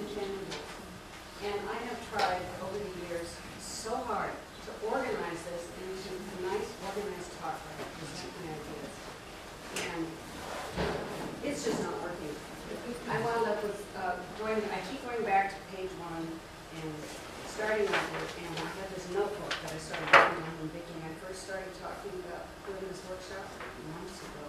intangibles. And I have tried over the years so hard to organize this into a nice, organized talk where I present my ideas. And it's just not working. I wound up with I keep going back to page 1 and starting over, and I have this notebook that I started working on when Vicki and I first started talking about doing this workshop months ago.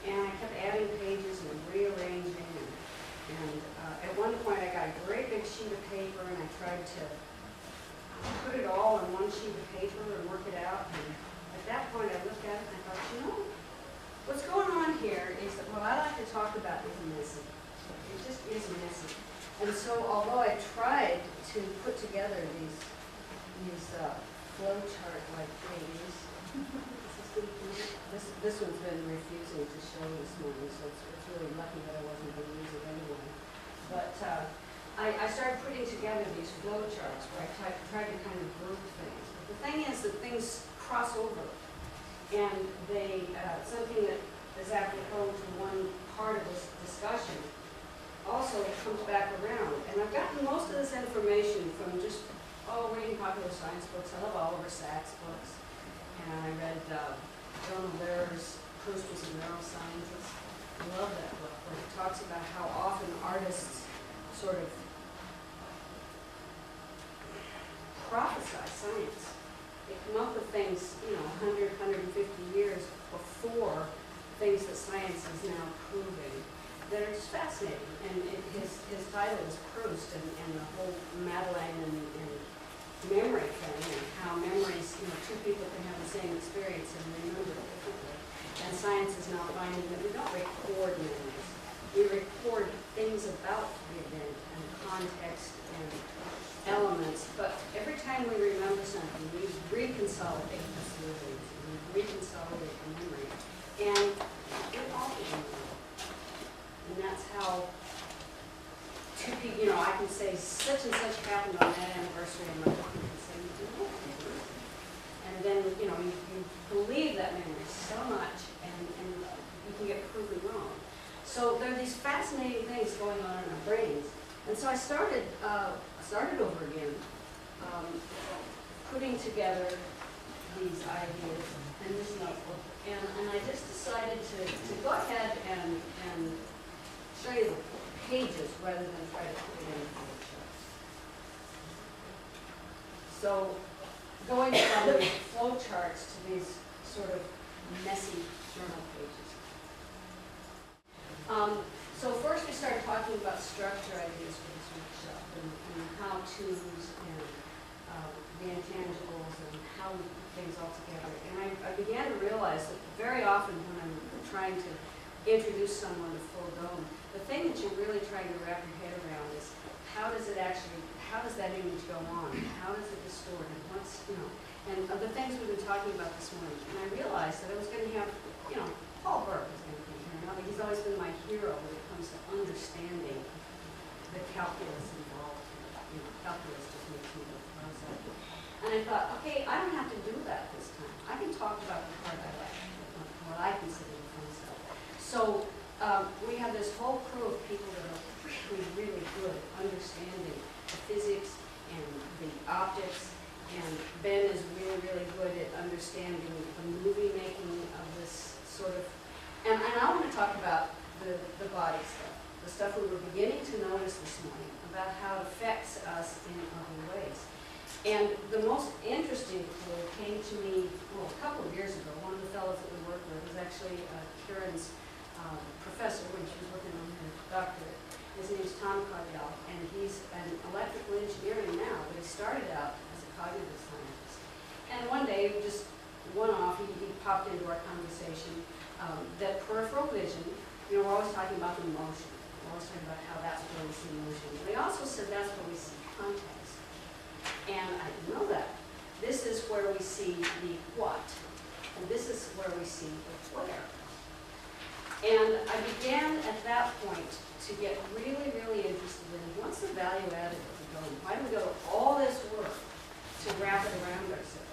And I kept adding pages and rearranging, and at one point I got a great big sheet of paper and I tried to put it all on one sheet of paper and work it out. And at that point I looked at it and I thought, you know, what's going on here is that what I like to talk about is missing. It just is missing. And so although I tried to put together these flowchart-like pages, this one's been refusing to show this morning, so it's really lucky that I wasn't going to use it anyway. But I started putting together these flowcharts where I tried to kind of group things. But the thing is that things cross over, and they something that is apropos to one part of this discussion also comes back around. And I've gotten most of this information from just, reading popular science books. I love Oliver Sacks books. And I read John Lehrer's Crucibles of Neuroscience. I love that book, where it talks about how often artists sort of prophesy science. They come up with things, 100, 150 years before things that science is now proving that are just fascinating. And his title is Proust, and the whole Madeleine and memory thing, and how memories, two people can have the same experience and remember it differently. And science is now finding that we don't record memories. We record things about the event and context and elements, but every time we remember something, we reconsolidate the feelings, we reconsolidate the memory, and it all is memory. And that's how two people, I can say such and such happened on that anniversary, and my husband can say, and then, you believe that memory so much, and you can get proven wrong. So there are these fascinating things going on in our brains. And so I started over again, putting together these ideas in this notebook. And I just decided to go ahead and show you the pages rather than try to put it in the flowcharts. So going from the flowcharts to these sort of messy journal pages. So first we started talking about structure ideas for this workshop and how-tos and the intangibles and how we put things all together. And I began to realize that very often when I'm trying to introduce someone to Full Dome, the thing that you're really trying to wrap your head around is how does that image go on? How does it distort? And and the things we've been talking about this morning. And I realized that I was going to have, Paul Burke is going to be here. He's always been my hero when it comes to understanding the calculus involved. Calculus just makes me go crazy. And I thought, okay, I don't have to do that this time. I can talk about the part I like, what I consider the fun stuff. So we have this whole crew of people that are really, really good at understanding the physics and the optics. And Ben is really, really good at understanding the movie making of this sort of. And I want to talk about the body stuff, the stuff we were beginning to notice this morning about how it affects us in other ways. And the most interesting clue came to me, a couple of years ago. One of the fellows that we worked with was actually Kieran's professor when she was working on her doctorate. His name is Tom Cardell, and he's an electrical engineering now, but he started out as a cognitive scientist. And one day, just one-off, he popped into our conversation that peripheral vision, we're always talking about the motion. We're always talking about how that's where we see motion. But he also said that's where we see context. And I didn't know that. This is where we see the what, and this is where we see the where. And I began at that point to get really, really interested in what's the value added of the dome? Why do we go to all this work to wrap it around ourselves?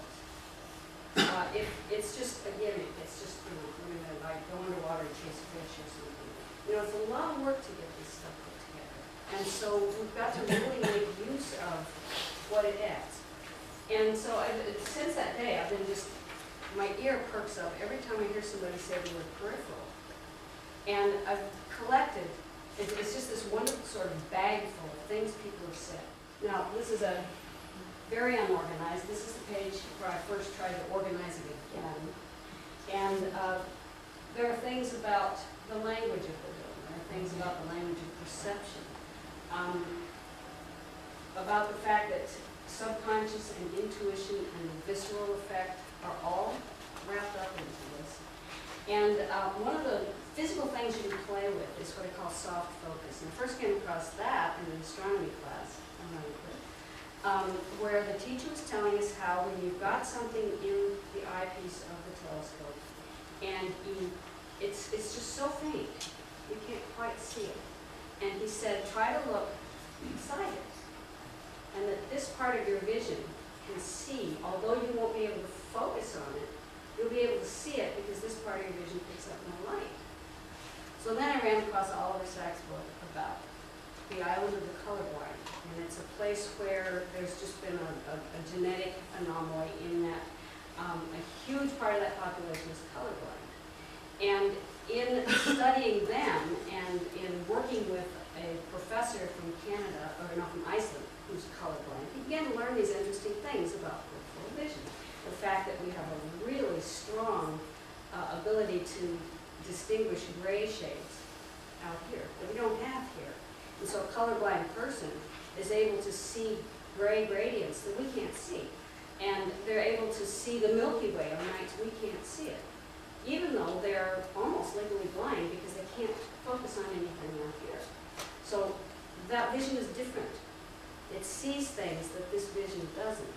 If it's just a gimmick, it's just, we're going to go underwater and chase fish or something. It's a lot of work to get this stuff put together. And so we've got to really make use of what it adds. And so since that day, I've been just, my ear perks up every time I hear somebody say the word peripheral. And I've collected, it's just this wonderful sort of bag full of things people have said. Now, this is a very unorganized. This is the page where I first tried to organize it again. And there are things about the language of the dome. There are things about the language of perception. About the fact that subconscious and intuition and the visceral effect are all wrapped up into this. And one of the physical things you can play with is what I call soft focus. And I first came across that in an astronomy class, where the teacher was telling us how when you've got something in the eyepiece of the telescope and it's just so faint, you can't quite see it. And he said, try to look inside it. And that this part of your vision can see, although you won't be able to focus on it, you'll be able to see it because this part of your vision picks up no light. So then I ran across Oliver Sacks' book about the island of the colorblind. And it's a place where there's just been a genetic anomaly in that a huge part of that population is colorblind. And in studying them and in working with a professor from Canada, or no, from Iceland, who's colorblind, he began to learn these interesting things about peripheral vision. The fact that we have a really strong ability to distinguish gray shades out here that we don't have here. And so a colorblind person is able to see gray gradients that we can't see. And they're able to see the Milky Way on nights we can't see it, even though they're almost legally blind because they can't focus on anything out here. So that vision is different. It sees things that this vision doesn't.